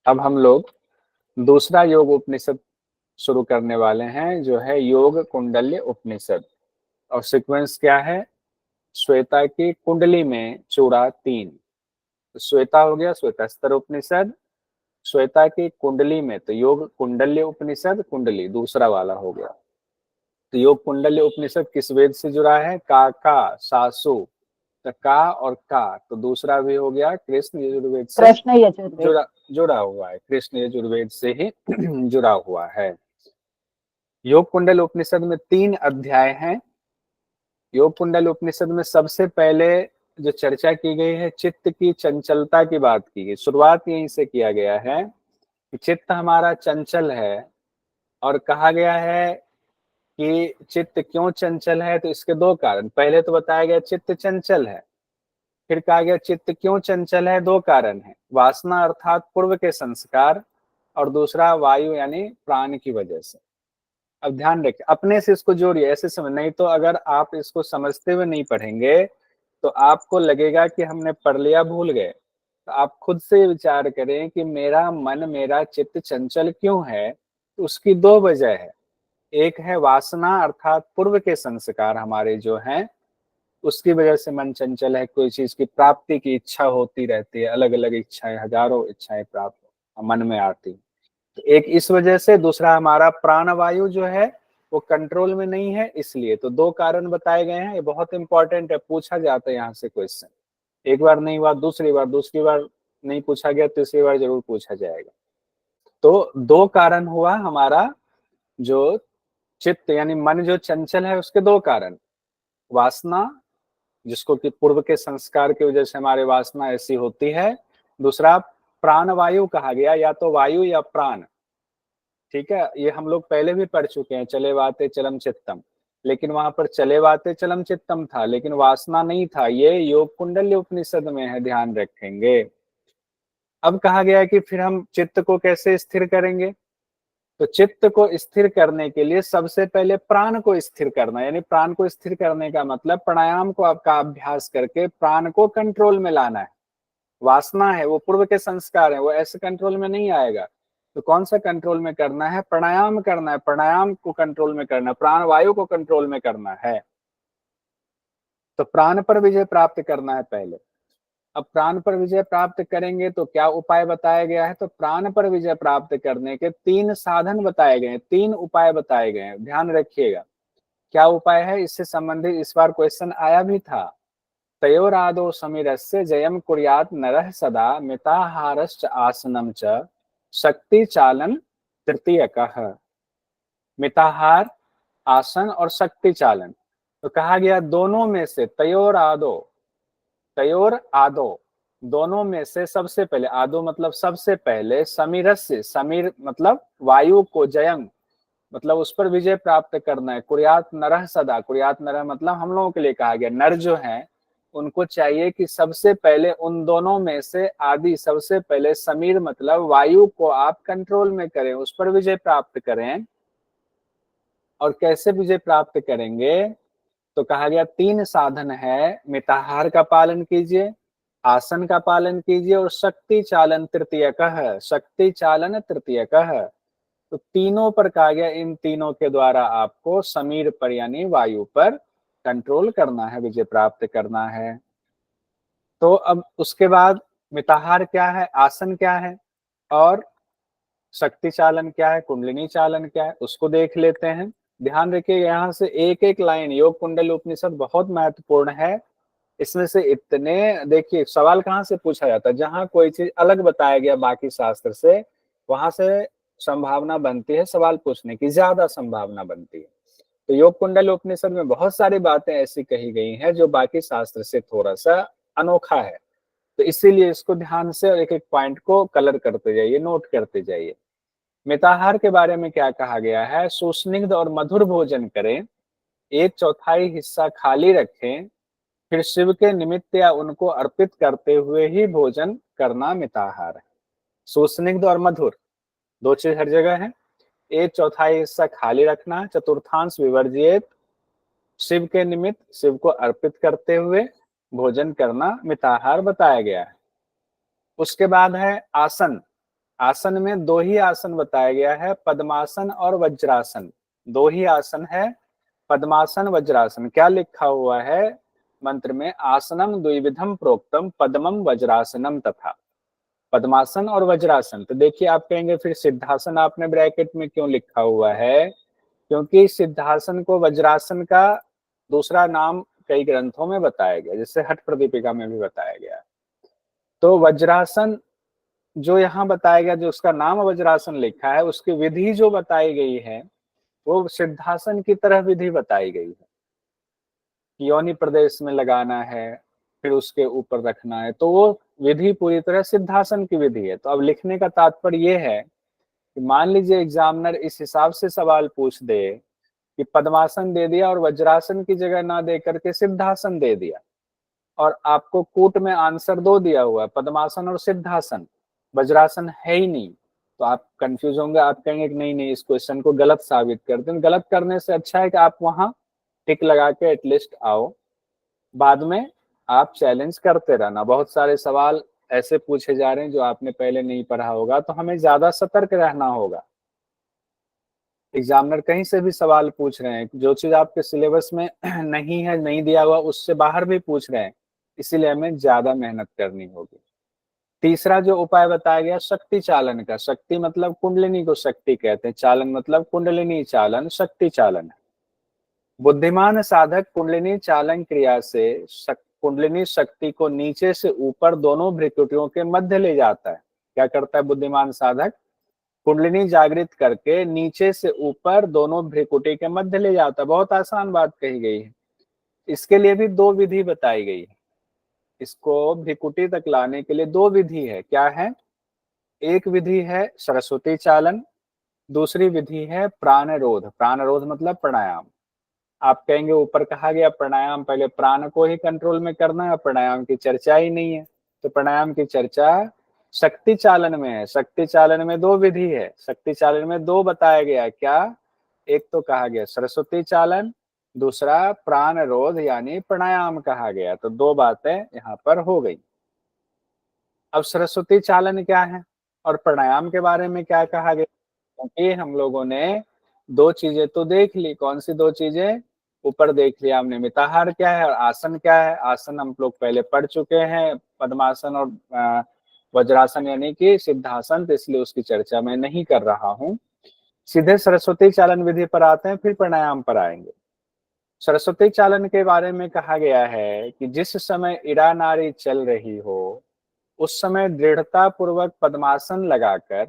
अब हम लोग दूसरा योग उपनिषद शुरू करने वाले हैं, जो है योग कुंडल्य उपनिषद। और सीक्वेंस क्या है? श्वेता की कुंडली में चूड़ा 3। तो श्वेता हो गया श्वेतास्तर उपनिषद, श्वेता की कुंडली में तो योग कुंडल्य उपनिषद, कुंडली दूसरा वाला हो गया। तो योग कुंडल्य उपनिषद किस वेद से जुड़ा है? का सासु। तो का और का तो दूसरा भी हो गया कृष्ण यजुर्वेद से कृष्ण यजुर्वेद। जुड़ा जुड़ा हुआ है, कृष्ण यजुर्वेद से ही जुड़ा हुआ है। योग कुंडल उपनिषद में 3 अध्याय हैं। योग कुंडल उपनिषद में सबसे पहले जो चर्चा की गई है, चित्त की चंचलता की बात की गई। शुरुआत यहीं से किया गया है कि चित्त हमारा चंचल है, और कहा गया है कि चित्त क्यों चंचल है, तो इसके 2 कारण। पहले तो बताया गया चित्त चंचल है, फिर कहा गया चित्त क्यों चंचल है। 2 कारण है, वासना अर्थात पूर्व के संस्कार, और दूसरा वायु यानी प्राण की वजह से। अब ध्यान रखिए, अपने से इसको जोड़िए, ऐसे समझ, नहीं तो अगर आप इसको समझते हुए नहीं पढ़ेंगे तो आपको लगेगा कि हमने पढ़ लिया भूल गए। तो आप खुद से विचार करें कि मेरा मन मेरा चित्त चंचल क्यों है। तो उसकी 2 वजह है। एक है वासना अर्थात पूर्व के संस्कार हमारे जो हैं, उसकी वजह से मन चंचल है। कोई चीज की प्राप्ति की इच्छा होती रहती है, अलग अलग इच्छाएं, हजारों इच्छाएं प्राप्त मन में आती। तो एक इस वजह से, दूसरा हमारा प्राणवायु जो है वो कंट्रोल में नहीं है, इसलिए। तो 2 कारण बताए गए हैं। ये बहुत इंपॉर्टेंट है, पूछा जाता है यहाँ से क्वेश्चन। एक बार नहीं हुआ, दूसरी बार नहीं पूछा गया, तीसरी बार जरूर पूछा जाएगा। तो 2 कारण हुआ हमारा जो चित्त यानी मन जो चंचल है, उसके 2 कारण। वासना, जिसको कि पूर्व के संस्कार की वजह से हमारे वासना ऐसी होती है। दूसरा प्राण वायु कहा गया, या तो वायु या प्राण। ठीक है, ये हम लोग पहले भी पढ़ चुके हैं, चले वाते चलम चित्तम। लेकिन वहां पर चले वाते चलम चित्तम था, लेकिन वासना नहीं था। ये योग कुंडल्य उपनिषद में है, ध्यान रखेंगे। अब कहा गया है कि फिर हम चित्त को कैसे स्थिर करेंगे। तो चित्त को स्थिर करने के लिए सबसे पहले प्राण को स्थिर करना, यानी प्राण को स्थिर करने का मतलब प्राणायाम को आपका अभ्यास करके प्राण को कंट्रोल में लाना है। वासना है, वो पूर्व के संस्कार है, वो ऐसे कंट्रोल में नहीं आएगा। तो कौन सा कंट्रोल में करना है? प्राणायाम करना है। प्राणायाम को कंट्रोल में करना, प्राण वायु को कंट्रोल में करना है। तो प्राण पर विजय प्राप्त करना है पहले। अब प्राण पर विजय प्राप्त करेंगे तो क्या उपाय बताया गया है? तो प्राण पर विजय प्राप्त करने के 3 साधन बताए गए हैं, 3 उपाय बताए गए हैं, ध्यान रखिएगा। क्या उपाय है? इससे संबंधित इस बार क्वेश्चन आया भी था। तयोरादो समीरस्य जयम कुर्यात नरः सदा मिताहारश्च आसनम च शक्ति चालन तृतीयकः। मिताहार, आसन और शक्ति चालन। तो कहा गया दोनों में से तयोर आदो, दोनों में से सबसे पहले, आदो मतलब सबसे पहले, समीरस्य, समीर मतलब वायु को, जयम मतलब उस पर विजय प्राप्त करना है। कुर्यात नरः सदा, कुर्यात नरः मतलब हम लोगों के लिए कहा गया, नर जो है उनको चाहिए कि सबसे पहले उन दोनों में से आदि, सबसे पहले समीर मतलब वायु को आप कंट्रोल में करें, उस पर विजय प्राप्त करें। और कैसे विजय प्राप्त करेंगे? तो कहा गया 3 साधन है। मिताहार का पालन कीजिए, आसन का पालन कीजिए, और शक्ति चालन तृतीयकः, शक्ति चालन तृतीयकः। तो तीनों पर कहा गया, इन तीनों के द्वारा आपको समीर पर यानी वायु पर कंट्रोल करना है, विजय प्राप्त करना है। तो अब उसके बाद मिताहार क्या है, आसन क्या है, और शक्ति चालन क्या है, कुंडलिनी चालन क्या है, उसको देख लेते हैं। ध्यान रखिए, यहाँ से एक एक लाइन, योग कुंडल उपनिषद बहुत महत्वपूर्ण है। इसमें से इतने, देखिए सवाल कहाँ से पूछा जाता है, जहां कोई चीज अलग बताया गया बाकी शास्त्र से, वहां से संभावना बनती है सवाल पूछने की, ज्यादा संभावना बनती है। तो योग कुंडल उपनिषद में बहुत सारी बातें ऐसी कही गई हैं जो बाकी शास्त्र से थोड़ा सा अनोखा है। तो इसीलिए इसको ध्यान से और एक एक पॉइंट को कलर करते जाइए, नोट करते जाइए। मिताहार के बारे में क्या कहा गया है? सुस्निग्ध और मधुर भोजन करें, 1/4 हिस्सा खाली रखें, फिर शिव के निमित्त या उनको अर्पित करते हुए ही भोजन करना मिताहार है। सुस्निग्ध और मधुर, 2 चीज हर जगह है। 1/4 हिस्सा खाली रखना, चतुर्थांश विवर्जित, शिव के निमित्त, शिव को अर्पित करते हुए भोजन करना मिताहार बताया गया है। उसके बाद है आसन। आसन में दो ही आसन बताया गया है, पद्मासन और वज्रासन। दो ही आसन है, पद्मासन वज्रासन। क्या लिखा हुआ है मंत्र में? आसनम द्विविधम प्रोक्तम पद्मम वज्रासनम तथा। पद्मासन और वज्रासन। तो देखिए, आप कहेंगे फिर सिद्धासन आपने ब्रैकेट में क्यों लिखा हुआ है? क्योंकि सिद्धासन को वज्रासन का दूसरा नाम कई ग्रंथों में बताया गया, जैसे हठ प्रदीपिका में भी बताया गया। तो वज्रासन जो यहाँ बताया गया, जो उसका नाम वज्रासन लिखा है, उसकी विधि जो बताई गई है वो सिद्धासन की तरह विधि बताई गई है। योनि प्रदेश में लगाना है, फिर उसके ऊपर रखना है, तो वो विधि पूरी तरह सिद्धासन की विधि है। तो अब लिखने का तात्पर्य ये है कि मान लीजिए एग्जामिनर इस हिसाब से सवाल पूछ दे कि पद्मासन दे दिया और वज्रासन की जगह ना दे करके सिद्धासन दे दिया, और आपको कूट में आंसर दो दिया हुआ है, पद्मासन और सिद्धासन, वज्रासन है ही नहीं, तो आप कंफ्यूज होंगे। आप कहेंगे कि नहीं नहीं, इस क्वेश्चन को गलत साबित कर दें। गलत करने से अच्छा है कि आप वहां टिक लगा के एटलीस्ट आओ, बाद में आप चैलेंज करते रहना। बहुत सारे सवाल ऐसे पूछे जा रहे हैं जो आपने पहले नहीं पढ़ा होगा, तो हमें ज्यादा सतर्क रहना होगा। एग्जामिनर कहीं से भी सवाल पूछ रहे हैं, जो चीज आपके सिलेबस में नहीं है, नहीं दिया हुआ, उससे बाहर भी पूछ रहे हैं, इसीलिए हमें ज्यादा मेहनत करनी होगी। तीसरा जो उपाय बताया गया शक्ति चालन का। शक्ति मतलब कुंडलिनी को शक्ति कहते हैं, चालन मतलब कुंडलिनी चालन, शक्ति चालन। बुद्धिमान साधक कुंडलिनी चालन क्रिया से कुंडलिनी शक्ति को नीचे से ऊपर दोनों भ्रिकुटियों के मध्य ले जाता है। क्या करता है बुद्धिमान साधक? कुंडलिनी जागृत करके नीचे से ऊपर दोनों भ्रिकुटी के मध्य ले जाता है। बहुत आसान बात कही गई है। इसके लिए भी दो विधि बताई गई है। इसको भ्रिकुटी तक लाने के लिए दो विधि है। क्या है? एक विधि है सरस्वती चालन, दूसरी विधि है प्राणरोध। प्राणरोध मतलब प्राणायाम। आप कहेंगे ऊपर कहा गया प्राणायाम, पहले प्राण को ही कंट्रोल में करना है, प्राणायाम की चर्चा ही नहीं है। तो प्राणायाम की चर्चा शक्ति चालन में है। शक्ति चालन में दो विधि है, शक्ति चालन में दो बताया गया। क्या? एक तो कहा गया सरस्वती चालन, दूसरा प्राणरोध यानी प्राणायाम कहा गया। तो दो बातें यहाँ पर हो गई। अब सरस्वती चालन क्या है और प्राणायाम के बारे में क्या कहा गया? क्योंकि हम लोगों ने दो चीजें तो देख ली। कौन सी दो चीजें? ऊपर देख लिया हमने मिताहार क्या है और आसन क्या है। आसन हम लोग पहले पढ़ चुके हैं, पद्मासन और वज्रासन यानी कि सिद्धासन, तो इसलिए उसकी चर्चा मैं नहीं कर रहा हूं। सीधे सरस्वती चालन विधि पर आते हैं, फिर प्राणायाम पर आएंगे। सरस्वती चालन के बारे में कहा गया है कि जिस समय इरा नाड़ी चल रही हो, उस समय दृढ़ता पूर्वक पद्मासन लगाकर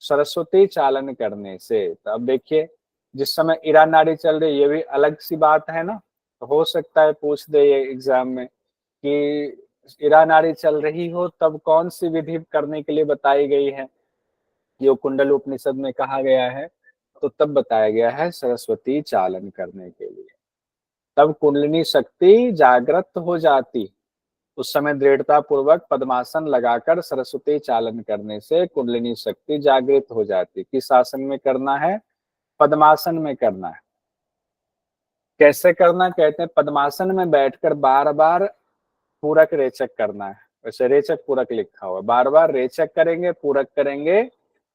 सरस्वती चालन करने से। तो अब देखिए, जिस समय इरा नाड़ी चल रही, ये भी अलग सी बात है ना। तो हो सकता है पूछ दे ये एग्जाम में कि इरा नाड़ी चल रही हो तब कौन सी विधि करने के लिए बताई गई है, जो कुंडल उपनिषद में कहा गया है। तो तब बताया गया है सरस्वती चालन करने के लिए। तब कुंडलिनी शक्ति जागृत हो जाती। उस समय दृढ़ता पूर्वक पद्मासन लगाकर सरस्वती चालन करने से कुंडलिनी शक्ति जागृत हो जाती। किस आसन में करना है? पद्मासन में करना है। कैसे करना? कहते हैं पद्मासन में बैठकर बार बार पूरक रेचक करना है। वैसे रेचक पूरक लिखा हुआ, बार बार रेचक करेंगे, पूरक करेंगे।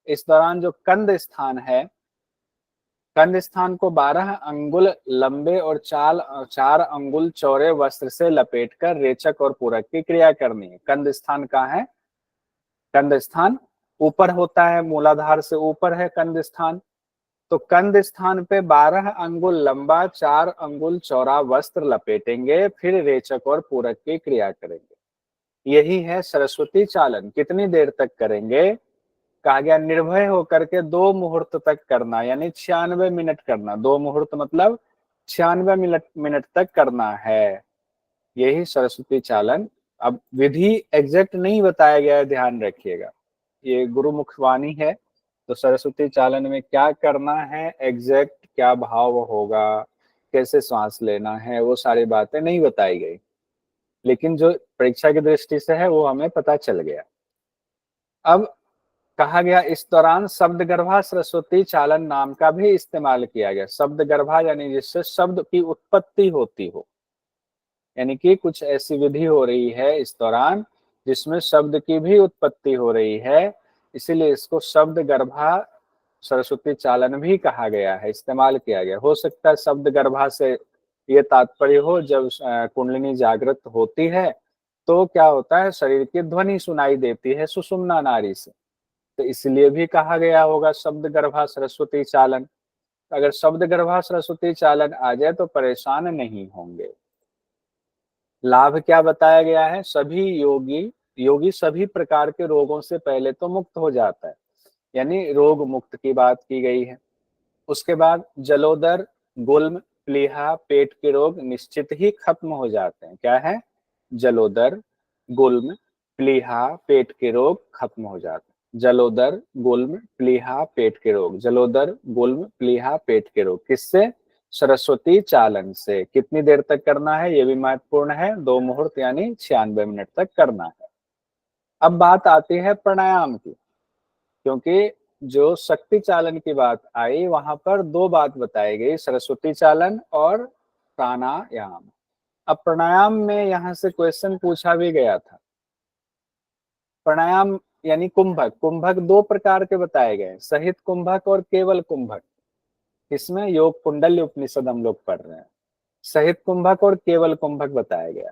इस दौरान जो कंद स्थान है, कंद स्थान को 12 अंगुल लंबे और 4 अंगुल चौड़े वस्त्र से लपेटकर रेचक और पूरक की क्रिया करनी है। कंद स्थान कहाँ है? कंद स्थान ऊपर होता है, मूलाधार से ऊपर है कंद स्थान। तो कंद स्थान पे 12 अंगुल लंबा 4 अंगुल चौड़ा वस्त्र लपेटेंगे, फिर रेचक और पूरक की क्रिया करेंगे। यही है सरस्वती चालन। कितनी देर तक करेंगे? कहा गया निर्भय होकर के 2 मुहूर्त तक करना, यानी 96 मिनट करना। 2 मुहूर्त मतलब 96 मिनट तक करना है। यही सरस्वती चालन। अब विधि एग्जैक्ट नहीं बताया गया है, ध्यान रखिएगा, ये गुरुमुख वाणी है। तो सरस्वती चालन में क्या करना है, एग्जैक्ट क्या भाव होगा, कैसे श्वास लेना है, वो सारी बातें नहीं बताई गई, लेकिन जो परीक्षा की दृष्टि से है वो हमें पता चल गया। अब कहा गया इस दौरान शब्द गर्भा सरस्वती चालन नाम का भी इस्तेमाल किया गया। शब्द गर्भा यानी जिससे शब्द की उत्पत्ति होती हो, यानी कि कुछ ऐसी विधि हो रही है इस दौरान जिसमें शब्द की भी उत्पत्ति हो रही है। इसीलिए इसको शब्द गर्भा सरस्वती चालन भी कहा गया है, इस्तेमाल किया गया। हो सकता है शब्द गर्भा से ये तात्पर्य हो, जब कुंडलिनी जागृत होती है तो क्या होता है, शरीर की ध्वनि सुनाई देती है सुषुम्ना नाड़ी से, तो इसलिए भी कहा गया होगा शब्द गर्भा सरस्वती चालन। अगर शब्द गर्भा सरस्वती चालन आ जाए तो परेशान नहीं होंगे। लाभ क्या बताया गया है, सभी योगी सभी प्रकार के रोगों से पहले तो मुक्त हो जाता है, यानी रोग मुक्त की बात की गई है। उसके बाद जलोदर, गुल्म, प्लीहा, पेट के रोग निश्चित ही खत्म हो जाते हैं। क्या है, जलोदर, गुल्म, प्लीहा, पेट के रोग खत्म हो जाते हैं। जलोदर, गुल्म, प्लीहा, पेट के रोग, जलोदर, गुल्म, प्लीहा, पेट के रोग, किससे, सरस्वती चालन से। कितनी देर तक करना है, ये भी महत्वपूर्ण है, 2 मुहूर्त यानी 96 मिनट तक करना है। अब बात आती है प्राणायाम की, क्योंकि जो शक्ति चालन की बात आई वहां पर 2 बात बताई गई, सरस्वती चालन और प्राणायाम। अब प्राणायाम में यहां से क्वेश्चन पूछा भी गया था। प्राणायाम यानी कुंभक, कुंभक 2 प्रकार के बताए गए, सहित कुंभक और केवल कुंभक। इसमें योग कुंडल्य उपनिषद हम लोग पढ़ रहे हैं। सहित कुंभक और केवल कुंभक बताया गया।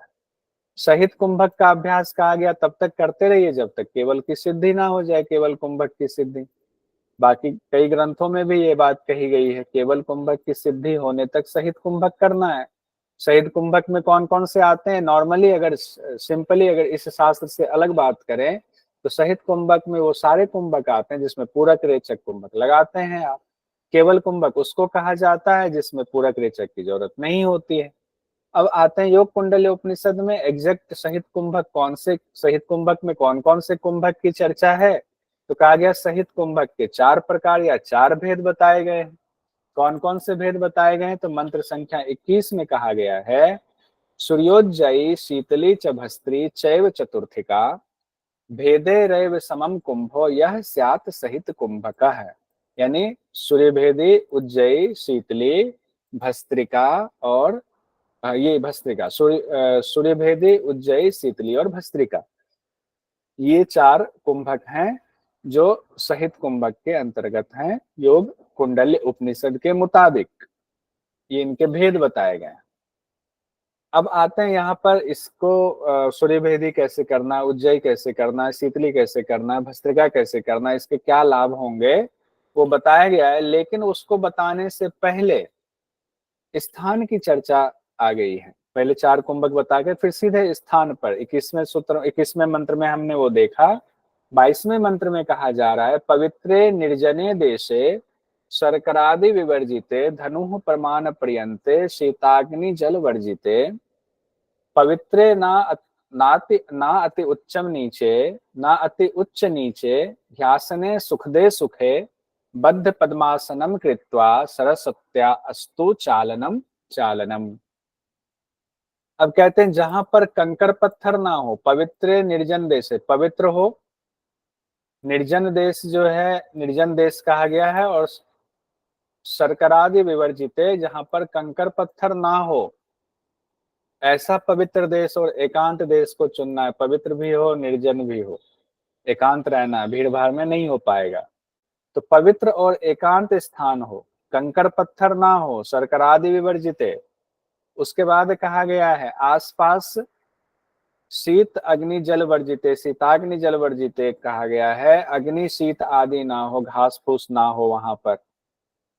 सहित कुंभक का अभ्यास कहा गया तब तक करते रहिए जब तक केवल की सिद्धि ना हो जाए, केवल कुंभक की सिद्धि। बाकी कई ग्रंथों में भी ये बात कही गई है, केवल कुंभक की सिद्धि होने तक सहित कुंभक करना है। सहित कुंभक में कौन कौन से आते हैं, नॉर्मली अगर सिंपली अगर इस शास्त्र से अलग बात करें तो सहित कुंभक में वो सारे कुंभक आते हैं जिसमें पूरक रेचक कुंभक लगाते हैं आप। केवल कुंभक उसको कहा जाता है जिसमें पूरक रेचक की जरूरत नहीं होती है। अब आते हैं योग कुंडली उपनिषद में एग्जैक्ट सहित कुंभक कौन से, सहित कुंभक में कौन कौन से कुंभक की चर्चा है, तो कहा गया सहित कुंभक के 4 प्रकार या 4 भेद बताए गए हैं। कौन कौन से भेद बताए गए हैं, तो मंत्र संख्या 21 में कहा गया है, सूर्योज्जयी शीतली च भस्त्री चैव चतुर्थिका भेदे रैव समम कुंभो यह स्यात् सहित कुंभक है। यानी सूर्य भेदी, उज्जयी, शीतली, भस्त्रिका और ये भस्त्रिका, सूर्य भेदी, उज्जयी, शीतली और भस्त्रिका, ये 4 कुंभक हैं जो सहित कुंभक के अंतर्गत हैं योग कुंडल्य उपनिषद के मुताबिक। ये इनके भेद बताए गए हैं। अब आते हैं यहाँ पर इसको सूर्य भेदी कैसे करना है, उज्जयी कैसे करना है, शीतली कैसे करना है, भस्त्रिका कैसे करना है, इसके क्या लाभ होंगे वो बताया गया है। लेकिन उसको बताने से पहले स्थान की चर्चा आ गई है। पहले 4 कुंभक बता के फिर सीधे स्थान पर 21वें सूत्र, 21वें मंत्र में हमने वो देखा। 22वें मंत्र में कहा जा रहा है, पवित्रे निर्जने देशे शर्करादि विवर्जिते धनु प्रमाण पर्यंते शीताग्नि जल वर्जिते पवित्रे ना अति उच्चम नीचे ना अति उच्च नीचे ध्यासने सुखदे सुखे बद्ध पद्मासनम कृत्वा सरस्वत्या अस्तु चालनम चालनम। अब कहते हैं जहां पर कंकर पत्थर ना हो, पवित्र निर्जन देश है, पवित्र हो, निर्जन देश जो है निर्जन देश कहा गया है, और शर्करादि विवर्जिते जहां पर कंकर पत्थर ना हो, ऐसा पवित्र देश और एकांत देश को चुनना है। पवित्र भी हो, निर्जन भी हो, एकांत रहना है, भीड़ भाड़ में नहीं हो पाएगा। तो पवित्र और एकांत स्थान हो, कंकर पत्थर ना हो, शर्करादि विवर्जिते। उसके बाद कहा गया है आसपास शीत अग्नि जल वर्जिते, शीताग्नि जल वर्जिते कहा गया है, अग्नि शीत आदि ना हो, घास फूस ना हो वहां पर।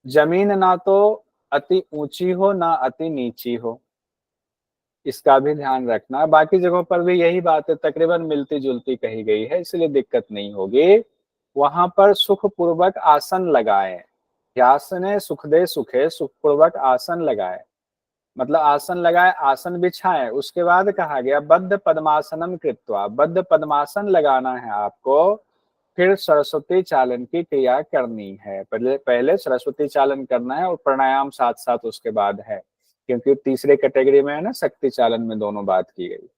जमीन ना तो अति ऊंची हो ना अति नीची हो, इसका भी ध्यान रखना। बाकी जगहों पर भी यही बात है, तकरीबन मिलती जुलती कही गई है, इसलिए दिक्कत नहीं होगी। वहां पर सुख पूर्वक आसन लगाए, ध्यासने सुखदे सुखे, सुख पूर्वक आसन लगाए, मतलब आसन लगाए, आसन बिछाए। उसके बाद कहा गया बद्ध पद्मासनम कृत्वा, बद्ध पद्मासन लगाना है आपको, फिर सरस्वती चालन की क्रिया करनी है। पहले पहले सरस्वती चालन करना है और प्राणायाम साथ साथ उसके बाद है, क्योंकि तीसरे कैटेगरी में है ना, शक्ति चालन में दोनों बात की गई,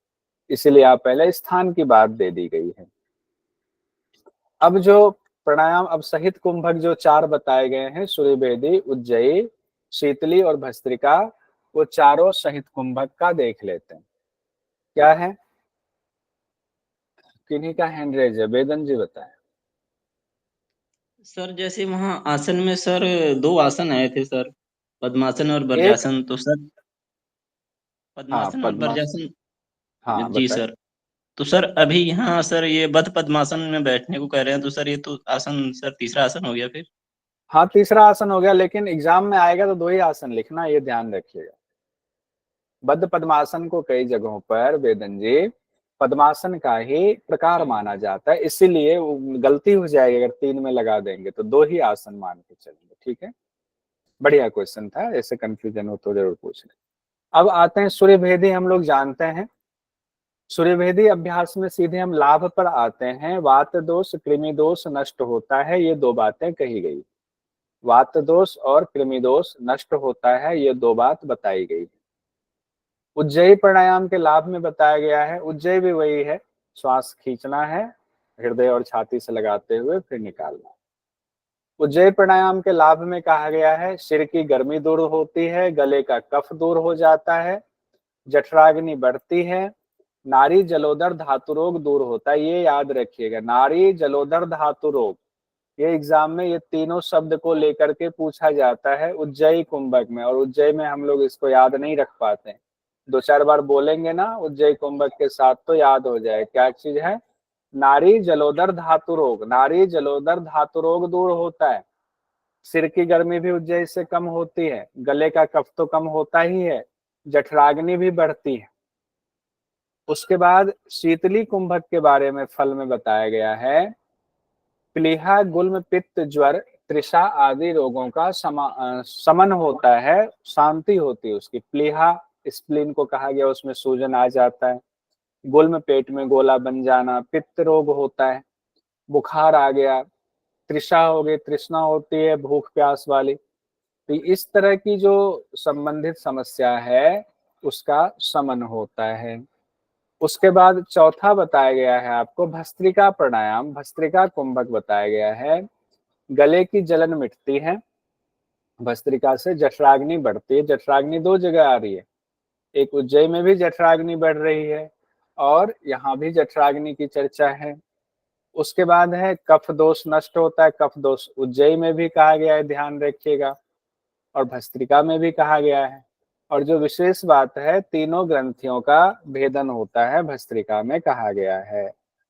इसीलिए आप पहले स्थान की बात दे दी गई है। अब जो प्राणायाम, अब सहित कुंभक जो 4 बताए गए हैं, सूर्य भेदी, उज्जयी, शीतली और भस्त्रिका, वो चारों सहित कुंभक का देख लेते हैं। क्या है, किन्हीं का हैंड रेज है, वेदन जी बताएं। सर जैसे वहाँ आसन में सर 2 आसन आए थे सर, पद्मासन और एक, बज्रासन। तो सर हाँ पद्मासन और पद्मासन, बज्रासन। हाँ जी बताइए। सर। तो सर अभी यहाँ सर ये बद्ध पद्मासन में बैठने को कह रहे हैं, तो सर ये तो आसन सर तीसरा आसन हो गया फिर। हाँ तीसरा आसन हो गया, लेकिन एग्जाम में आएगा तो दो ही आसन लिखना, ये ध्यान रखिएगा। बद्ध पद्मासन को कई जगहों पर वेदन जी पद्मासन का ही प्रकार माना जाता है, इसीलिए वो गलती हो जाएगी अगर तीन में लगा देंगे, तो दो ही आसन मान के चलेंगे। ठीक है, बढ़िया क्वेश्चन था, ऐसे कंफ्यूजन हो तो जरूर पूछ लें। अब आते हैं सूर्य भेदी, हम लोग जानते हैं। सूर्य भेदी अभ्यास में सीधे हम लाभ पर आते हैं। वात दोष कृमि दोष नष्ट होता है, ये दो बातें कही गई। वात दोष और कृमि दोष नष्ट होता है, ये दो बात बताई गई। उज्जयी प्राणायाम के लाभ में बताया गया है, उज्जयी भी वही है, श्वास खींचना है हृदय और छाती से लगाते हुए फिर निकालना। उज्जयी प्राणायाम के लाभ में कहा गया है सिर की गर्मी दूर होती है, गले का कफ दूर हो जाता है, जठराग्नि बढ़ती है, नारी जलोदर धातु रोग दूर होता है। ये याद रखिएगा, नारी जलोदर धातु रोग, ये एग्जाम में ये तीनों शब्द को लेकर के पूछा जाता है उज्जयी कुंभक में, और उज्जयी में हम लोग इसको याद नहीं रख पाते हैं। दो चार बार बोलेंगे ना उज्जयी कुंभक के साथ तो याद हो जाए। क्या चीज है? नारी जलोदर धातु रोग, नारी जलोदर धातु रोग दूर होता है। सिर की गर्मी भी उज्जयी से कम होती है, गले का कफ तो कम होता ही है, जठराग्नि भी बढ़ती है। उसके बाद शीतली कुंभक के बारे में फल में बताया गया है, प्लीहा गुल्म पित्त ज्वर तृषा आदि रोगों का समन होता है, शांति होती है उसकी। प्लीहा स्प्लीन को कहा गया, उसमें सूजन आ जाता है। गुल्म पेट में गोला बन जाना, पित्त रोग होता है, बुखार आ गया, तृषा हो गई, तृष्णा होती है भूख प्यास वाली। तो इस तरह की जो संबंधित समस्या है उसका शमन होता है। उसके बाद चौथा बताया गया है आपको भस्त्रिका प्राणायाम, भस्त्रिका कुंभक बताया गया है। गले की जलन मिटती है भस्त्रिका से, जठराग्नि बढ़ती है। जठराग्नि दो जगह आ रही है, एक उज्जैन में भी जठराग्नि बढ़ रही है और यहाँ भी जठराग्नि की चर्चा है। उसके बाद है कफ दोष नष्ट होता है, कफ दोष उज्जैन में भी कहा गया है, ध्यान रखिएगा, और भस्त्रिका में भी कहा गया है। और जो विशेष बात है, तीनों ग्रंथियों का भेदन होता है भस्त्रिका में कहा गया है।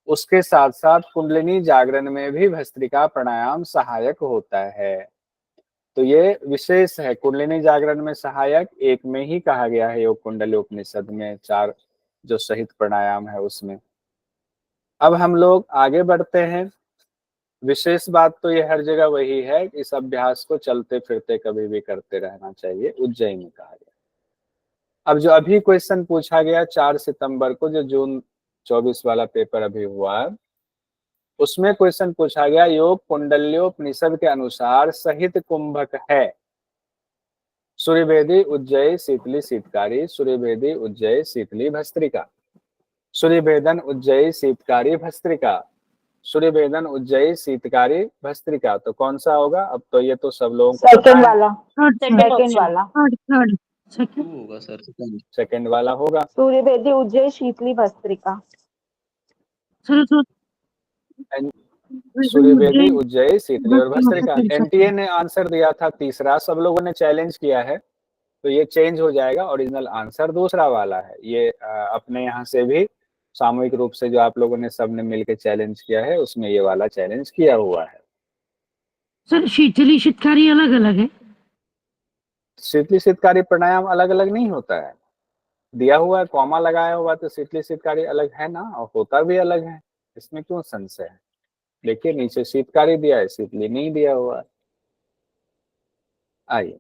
उसके साथ साथ कुंडलिनी जागरण में भी भस्त्रिका प्राणायाम सहायक होता है। तो ये विशेष है, कुंडलिनी जागरण में सहायक एक में ही कहा गया है, योग कुंडली उपनिषद में चार जो सहित प्राणायाम है उसमें। अब हम लोग आगे बढ़ते हैं। विशेष बात तो ये हर जगह वही है कि इस अभ्यास को चलते फिरते कभी भी करते रहना चाहिए, उज्जैन में कहा गया। अब जो अभी क्वेश्चन पूछा गया 4 सितंबर को, जो जून 24 वाला पेपर अभी हुआ, उसमें क्वेश्चन पूछा गया योग कुंडल्योपनिषद के अनुसार सहित कुंभक है सूर्यभेदी उज्जयी शीतली शीतकारी, सूर्यभेदी उज्जयी शीतली भस्त्रिका, सूर्यभेदन उज्जयी शीतकारी भस्त्रिका, सूर्यभेदन उज्जयी शीतकारी भस्त्रिका। तो कौन सा होगा? अब तो ये तो सब लोगों को पता सेकंड है, वाला, सेकंड सेकंड ऑप्शन। वाला। Third third to second. होगा सर, सेकंड। सेकंड वाला होगा। सूर्यभेदी उज्जयी शीतली भस्त्रिका। सर सर सूर्यभेदी उज्जैन उज्जयी शीतली और भस्त्रिका। एनटीए ने आंसर दिया था तीसरा, सब लोगों ने चैलेंज किया है, तो ये चेंज हो जाएगा, ओरिजिनल आंसर दूसरा वाला है। ये अपने यहाँ से भी सामूहिक रूप से जो आप लोगों ने सबने मिलकर चैलेंज किया है उसमें ये वाला चैलेंज किया हुआ है। सर शीतली शीतकारी अलग अलग है। शीतली शीतकारी प्राणायाम अलग अलग नहीं होता है, दिया हुआ है कॉमा लगाया हुआ, तो शीतली शीतकारी अलग है ना, और होता भी अलग है, इसमें क्यों संशय है? देखिए नीचे शीतकारी दिया है, शीतली नहीं दिया हुआ है। आइए,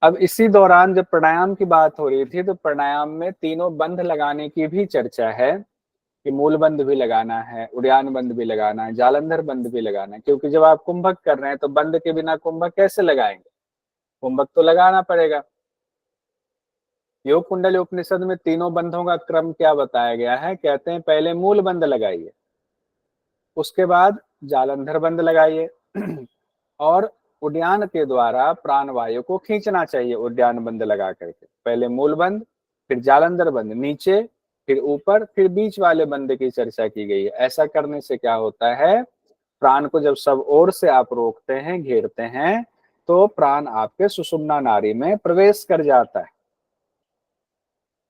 अब इसी दौरान जब प्राणायाम की बात हो रही थी तो प्राणायाम में तीनों बंध लगाने की भी चर्चा है कि मूल बंध भी लगाना है, उड़ान बंध भी लगाना है, जालंधर बंध भी लगाना है, क्योंकि जब आप कुंभक कर रहे हैं तो बंध के बिना कुंभक कैसे लगाएंगे? कुंभक तो लगाना पड़ेगा। योग कुंडली उपनिषद में तीनों बंधों का क्रम क्या बताया गया है? कहते हैं पहले मूल बंध लगाइए, उसके बाद जालंधर बंध लगाइए और उद्यान के द्वारा प्राण वायु को खींचना चाहिए। उद्यान बंध लगा करके पहले मूल बंध, फिर जालंधर बंध नीचे, फिर ऊपर, फिर बीच वाले बंध की चर्चा की गई है। ऐसा करने से क्या होता है? प्राण को जब सब ओर से आप रोकते हैं, घेरते हैं, तो प्राण आपके सुषुम्ना नाड़ी में प्रवेश कर जाता है।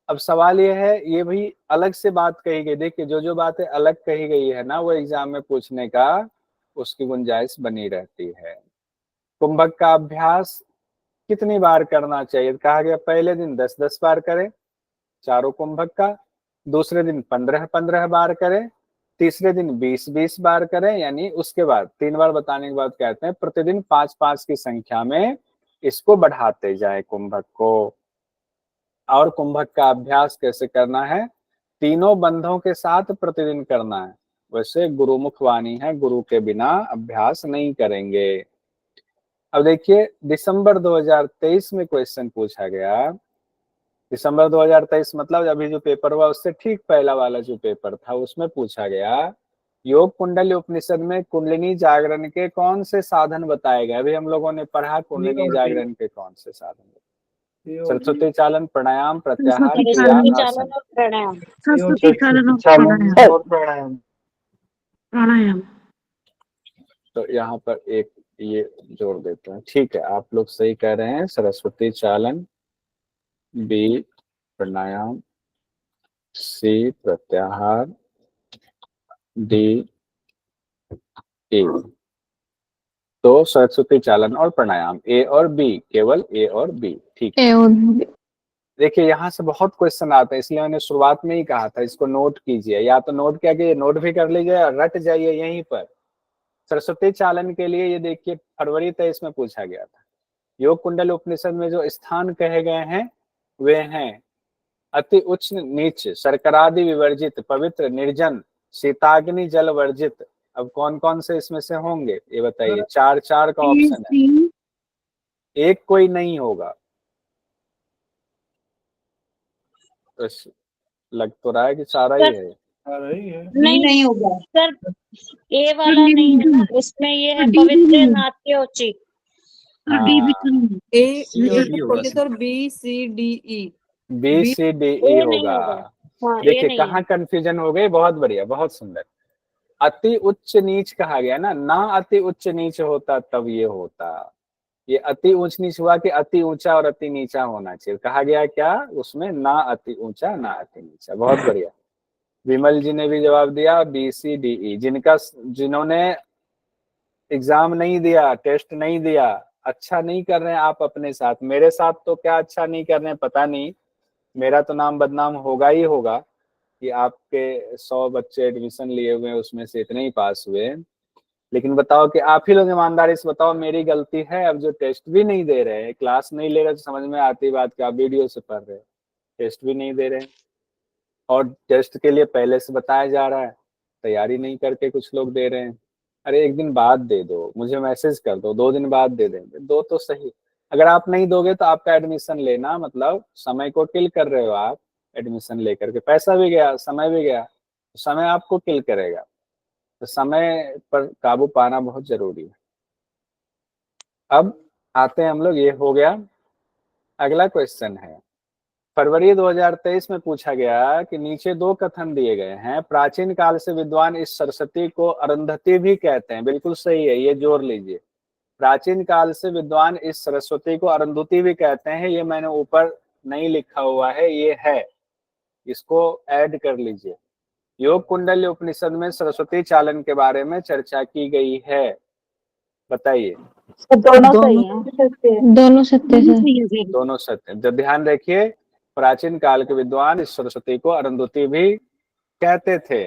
अब सवाल ये है, ये भी अलग से बात कही गई, देखिए जो जो बातें अलग कही गई है ना, वो एग्जाम में पूछने का उसकी गुंजाइश बनी रहती है। कुंभक का अभ्यास कितनी बार करना चाहिए? कहा गया पहले दिन 10-10 बार करें चारों कुंभक का, दूसरे दिन 15-15 बार करें, तीसरे दिन 20-20 बार करें, यानी उसके बाद 3 बार बताने के बाद कहते हैं प्रतिदिन 5-5 की संख्या में इसको बढ़ाते जाए कुंभक को। और कुंभक का अभ्यास कैसे करना है? तीनों बंधों के साथ प्रतिदिन करना है। वैसे गुरुमुख वाणी है, गुरु के बिना अभ्यास नहीं करेंगे। अब देखिए दिसंबर 2023 में क्वेश्चन पूछा गया, दिसंबर 2023 मतलब अभी जो पेपर हुआ उससे ठीक पहला वाला जो पेपर था, उसमें पूछा गया योग कुंडली उपनिषद में कुंडलिनी जागरण के कौन से साधन बताए गए? अभी हम लोगों ने पढ़ा कुंडलिनी जागरण के कौन से साधन? सरस्वती चालन, प्राणायाम, प्रत्याहार, क्रिया, सरस्वती आसन। चालन और प्राणायाम। सरस्वती चालन और प्राणायाम। प्राणायाम। तो यहाँ पर एक ये जोड़ देते हैं। ठीक है, आप लोग सही कह रहे हैं। सरस्वती चालन, बी प्राणायाम, सी प्रत्याहार, डी ए। तो सरस्वती चालन और प्राणायाम, ए और बी, केवल ए और बी। ठीक है, देखिए यहाँ से बहुत क्वेश्चन आते हैं, इसलिए मैंने शुरुआत में ही कहा था इसको नोट कीजिए, या तो नोट क्या कीजिए, नोट भी कर लीजिए और रट जाइए यहीं पर। सरस्वती चालन के लिए ये देखिए फरवरी 23 में पूछा गया था। योग कुंडल उपनिषद में जो स्थान कहे गए हैं वे हैं अति उच्च नीच, शर्करादि विवर्जित, पवित्र, निर्जन, शीताग्नि जल वर्जित। अब कौन कौन से इसमें से होंगे ये बताइए? 4 का ऑप्शन है, एक कोई नहीं होगा। लग तो रहा है कि सारा ही है। नहीं होगा सर, ए वाला नहीं है ना, उसमें ये है पवित्र, नाट्य, उचित। Sir B C D E, B C D E होगा। हाँ, देखिए कहाँ कंफ्यूजन हो गई, बहुत बढ़िया, बहुत सुंदर। अति उच्च नीच कहा गया ना अति उच्च नीच होता तब ये होता। ये अति ऊंच नीच हुआ कि अति ऊंचा और अति नीचा होना चाहिए। कहा गया क्या उसमें? ना अति ऊंचा ना अति नीचा। बहुत बढ़िया, विमल जी ने भी जवाब दिया बी सी डी ई। जिन्होंने एग्जाम नहीं दिया, टेस्ट नहीं दिया, अच्छा नहीं कर रहे हैं आप अपने साथ, मेरे साथ तो क्या अच्छा नहीं कर रहे हैं पता नहीं, मेरा तो नाम बदनाम होगा ही होगा कि आपके 100 बच्चे एडमिशन लिए हुए हैं उसमें से इतने ही पास हुए। लेकिन बताओ कि आप ही लोग ईमानदारी से बताओ मेरी गलती है? अब जो टेस्ट भी नहीं दे रहे हैं, क्लास नहीं ले रहे, तो समझ में आती बात कि आप वीडियो से पढ़ रहे हैं, टेस्ट भी नहीं दे रहे हैं, और टेस्ट के लिए पहले से बताया जा रहा है, तैयारी नहीं करके कुछ लोग दे रहे हैं। अरे एक दिन बाद दे दो, मुझे मैसेज कर दो, 2 दिन बाद दे देंगे, दो तो सही। अगर आप नहीं दोगे तो आपका एडमिशन लेना मतलब समय को किल कर रहे हो आप। एडमिशन लेकर के पैसा भी गया, समय भी गया, तो समय आपको किल करेगा। तो समय पर काबू पाना बहुत जरूरी है। अब आते हैं हम लोग, ये हो गया। अगला क्वेश्चन है फरवरी 2023 में पूछा गया कि नीचे 2 कथन दिए गए हैं। प्राचीन काल से विद्वान इस सरस्वती को अरुंधति भी कहते हैं। बिल्कुल सही है, ये जोड़ लीजिए। प्राचीन काल से विद्वान इस सरस्वती को अरुंधति भी कहते हैं। ये मैंने ऊपर नहीं लिखा हुआ है, ये है, इसको ऐड कर लीजिए। योग कुंडली उपनिषद में सरस्वती चालन के बारे में चर्चा की गई है, बताइए। दोनों सही हैं। दोनों सत्य है। दोनों सत्य। जब ध्यान रखिए, प्राचीन काल के विद्वान इस सरस्वती को अरुंधति भी कहते थे।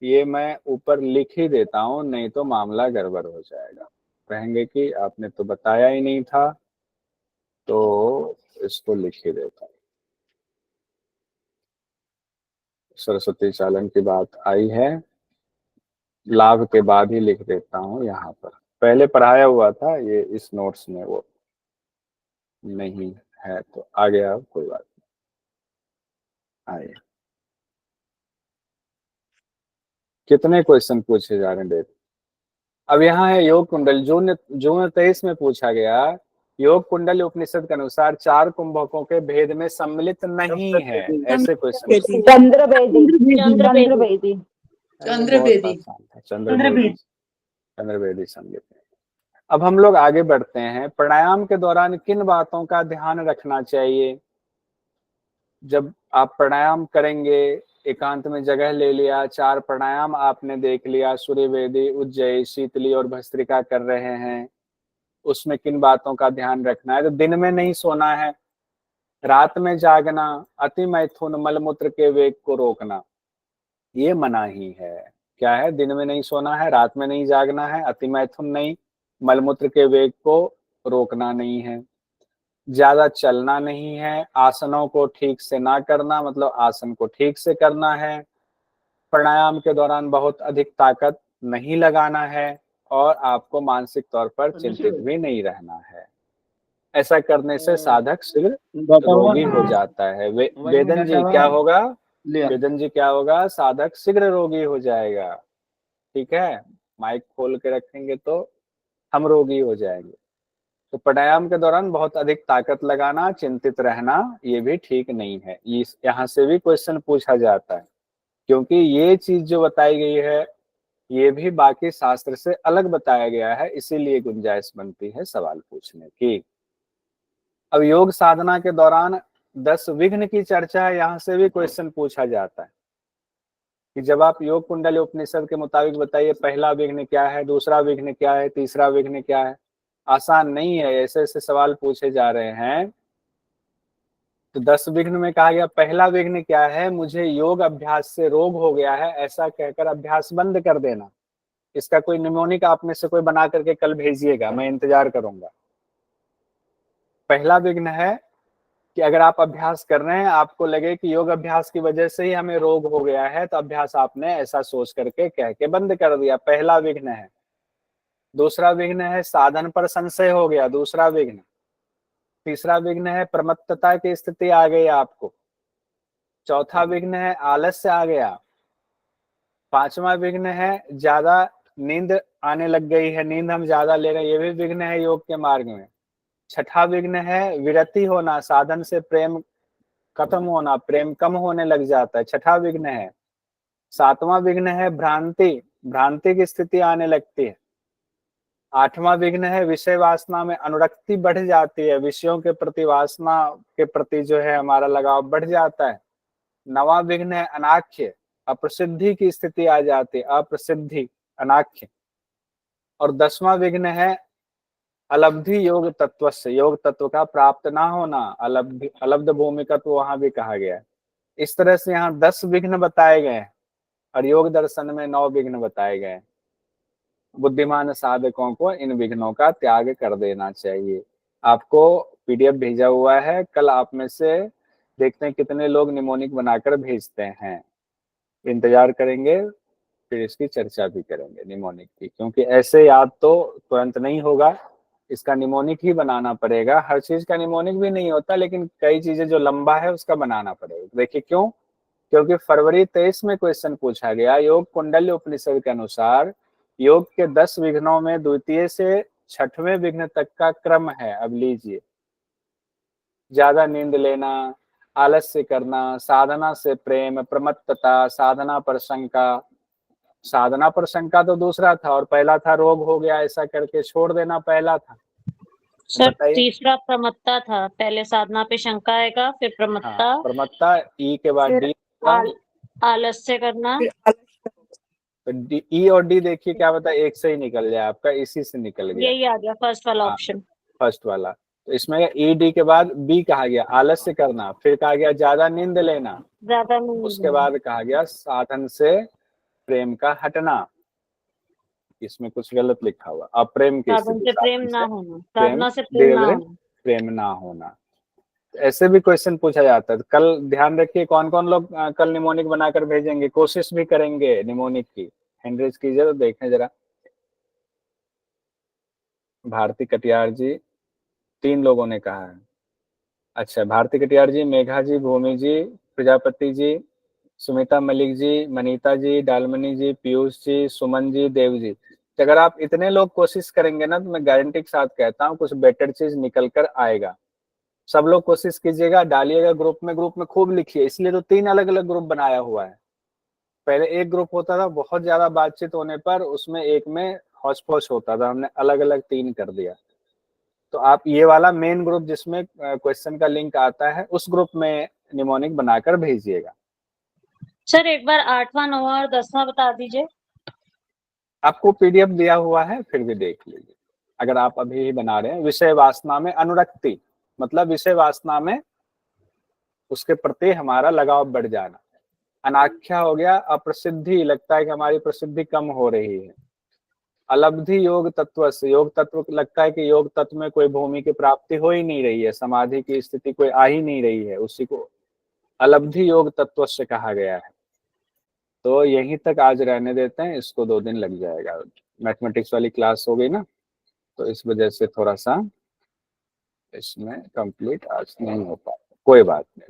ये मैं ऊपर लिख ही देता हूं, नहीं तो मामला गड़बड़ हो जाएगा, कहेंगे कि आपने तो बताया ही नहीं था, तो इसको लिख ही देता हूं। सरस्वती चालन की बात आई है, लाभ के बाद ही लिख देता हूं। यहाँ पर पहले पढ़ाया हुआ था, ये इस नोट्स में वो नहीं है, तो आ गया, कोई बात नहीं। आइए, कितने क्वेश्चन पूछे जा रहे हैं देख। अब यहाँ है योग कुंडल, जून 23 में पूछा गया। योग कुंडल उपनिषद के अनुसार 4 कुंभकों के भेद में सम्मिलित नहीं है, ऐसे क्वेश्चन। चंद्रवेदी। चंद्रवेदी। चंद्रवेदी संगीत। अब हम लोग आगे बढ़ते हैं। प्राणायाम के दौरान किन बातों का ध्यान रखना चाहिए? जब आप प्राणायाम करेंगे, एकांत में जगह ले लिया, 4 प्राणायाम आपने देख लिया, सूर्यवेदी, उज्जयी, शीतली और भस्त्रिका कर रहे हैं, उसमें किन बातों का ध्यान रखना है? तो दिन में नहीं सोना है, रात में जागना, अति मैथुन, मलमूत्र के वेग को रोकना, ये मनाही है। क्या है? दिन में नहीं सोना है, रात में नहीं जागना है, अति मैथुन नहीं, मलमूत्र के वेग को रोकना नहीं है, ज्यादा चलना नहीं है, आसनों को ठीक से ना करना, मतलब आसन को ठीक से करना है, प्राणायाम के दौरान बहुत अधिक ताकत नहीं लगाना है, और आपको मानसिक तौर पर चिंतित भी नहीं रहना है। ऐसा करने से साधक शीघ्र रोगी हो जाता है। वेदन जी क्या होगा? वेदन जी क्या होगा? साधक शीघ्र रोगी हो जाएगा। ठीक है, माइक खोल के रखेंगे तो हम रोगी हो जाएंगे। तो प्राणायाम के दौरान बहुत अधिक ताकत लगाना, चिंतित रहना, ये भी ठीक नहीं है। यहाँ से भी क्वेश्चन पूछा जाता है, क्योंकि ये चीज जो बताई गई है ये भी बाकी शास्त्र से अलग बताया गया है, इसीलिए गुंजाइश बनती है सवाल पूछने की। अब योग साधना के दौरान 10 विघ्न की चर्चा है, यहाँ से भी क्वेश्चन पूछा जाता है कि जब आप योग कुंडली उपनिषद के मुताबिक बताइए, पहला विघ्न क्या है, दूसरा विघ्न क्या है, तीसरा विघ्न क्या है। आसान नहीं है, ऐसे ऐसे सवाल पूछे जा रहे हैं। तो 10 विघ्न में कहा गया पहला विघ्न क्या है? मुझे योग अभ्यास से रोग हो गया है, ऐसा कहकर अभ्यास बंद कर देना। इसका कोई निमोनिक आप में से कोई बना करके कल भेजिएगा, मैं इंतजार करूंगा। पहला विघ्न है कि अगर आप अभ्यास कर रहे हैं, आपको लगे कि योग अभ्यास की वजह से ही हमें रोग हो गया है, तो अभ्यास आपने ऐसा सोच करके कह के बंद कर दिया, पहला विघ्न है। दूसरा विघ्न है साधन पर संशय हो गया, दूसरा विघ्न। तीसरा विघ्न है प्रमत्तता की स्थिति आ गई आपको। चौथा विघ्न है आलस्य आ गया। पांचवा विघ्न है ज्यादा नींद आने लग गई है, नींद हम ज्यादा ले रहे हैं, ये भी विघ्न है योग के मार्ग में। छठा विघ्न है विरति होना, साधन से प्रेम खत्म होना, प्रेम कम होने लग जाता है, छठा विघ्न है। सातवां विघ्न है भ्रांति, भ्रांति की स्थिति आने लगती है। आठवां विघ्न है विषय वासना में अनुरक्ति बढ़ जाती है, विषयों के प्रति, वासना के प्रति जो है हमारा लगाव बढ़ जाता है। नवां विघ्न है अनाख्य, अप्रसिद्धि की स्थिति आ जाती है, अप्रसिद्धि, अनाख्य। और 10वां विघ्न है अलब्धि योग तत्व से, योग तत्व का प्राप्त ना होना, अलब्धि, अलब्ध भूमिकत्व वहां भी कहा गया है। इस तरह से यहाँ 10 विघ्न बताए गए हैं, और योग दर्शन में 9 विघ्न बताए गए हैं। बुद्धिमान साधकों को इन विघ्नों का त्याग कर देना चाहिए। आपको पीडीएफ भेजा हुआ है, कल आप में से देखते हैं कितने लोग निमोनिक बनाकर भेजते हैं। इंतजार करेंगे, फिर इसकी चर्चा भी करेंगे निमोनिक की, क्योंकि ऐसे याद तो तुरंत नहीं होगा, इसका निमोनिक ही बनाना पड़ेगा। हर चीज का निमोनिक भी नहीं होता, लेकिन कई चीजें जो लंबा है उसका बनाना पड़ेगा। देखिए क्यों? क्योंकि फरवरी 23 में क्वेश्चन पूछा गया, योग कुंडली उपनिषद के अनुसार योग के 10 विघ्नों में द्वितीय से 6वें विघ्न तक का क्रम है। अब लीजिए, ज्यादा नींद लेना, आलस्य करना, साधना से प्रेम, प्रमत्तता, साधना पर शंका। साधना पर शंका तो दूसरा था, और पहला था रोग हो गया, ऐसा करके छोड़ देना पहला था। सर बताइए। तीसरा प्रमत्ता था, पहले साधना पे शंका आएगा, फिर प्रमत्ता, हाँ, प्रमत्ता, ई के बाद फिर डी, आलस्य करना। तो डी, ई और डी देखिए क्या बता, एक से ही निकल जाए आपका, इसी से निकल गया। यही आ गया फर्स्ट वाला हाँ, ऑप्शन। फर्स्ट वाला। तो इसमें ई डी के बाद बी कहा गया आलस्य करना, फिर कहा गया ज्यादा नींद लेना, ज्यादा उसके बाद कहा गया साधन से प्रेम का हटना। इसमें कुछ गलत लिखा हुआ, अप्रेम की साधन स्थिति, से प्रेम ना होना, साधना से प्रेम ना होना। प्रेम ना होना। ऐसे भी क्वेश्चन पूछा जाता है। कल ध्यान रखिए कौन कौन लोग कल निमोनिक बनाकर भेजेंगे, कोशिश भी करेंगे निमोनिक की, हैंड रेज कीजिए तो देखें जरा। भारती कटियार जी, 3 लोगों ने कहा है। अच्छा, भारती कटियार जी, मेघा जी, भूमि जी, प्रजापति जी, सुमिता मलिक जी, मनीता जी, डालमनी जी, पीयूष जी, सुमन जी, देव जी। अगर आप इतने लोग कोशिश करेंगे ना, तो मैं गारंटी के साथ कहता हूँ कुछ बेटर चीज निकल कर आएगा। सब लोग कोशिश कीजिएगा, डालिएगा ग्रुप में खूब लिखिए। इसलिए तो 3 अलग अलग ग्रुप बनाया हुआ है। पहले एक ग्रुप होता था, बहुत ज्यादा बातचीत होने पर उसमें एक में हौच पौच होता था, हमने अलग अलग 3 कर दिया। तो आप ये वाला मेन ग्रुप जिसमें क्वेश्चन का लिंक आता है उस ग्रुप में निमोनिक बनाकर भेजिएगा। सर एक बार 8वां 9वां और 10वां बता दीजिए। आपको पीडीएफ दिया हुआ है, फिर भी देख लीजिए अगर आप अभी ही बना रहे हैं। विषय वासना में अनुरक्ति मतलब विषय वासना में उसके प्रति हमारा लगाव बढ़ जाना। अनाख्या हो गया अप्रसिद्धि, लगता है कि हमारी प्रसिद्धि कम हो रही है। अलब्धि योग तत्व से, योग तत्व लगता है कि योग तत्व में कोई भूमि की प्राप्ति हो ही नहीं रही है, समाधि की स्थिति कोई आ ही नहीं रही है, उसी को अलब्धि योग तत्व से कहा गया है। तो यहीं तक आज रहने देते हैं, इसको 2 दिन लग जाएगा। मैथमेटिक्स वाली क्लास हो गई ना, तो इस वजह से थोड़ा सा इसमें कंप्लीट आज नहीं हो पाया, कोई बात नहीं।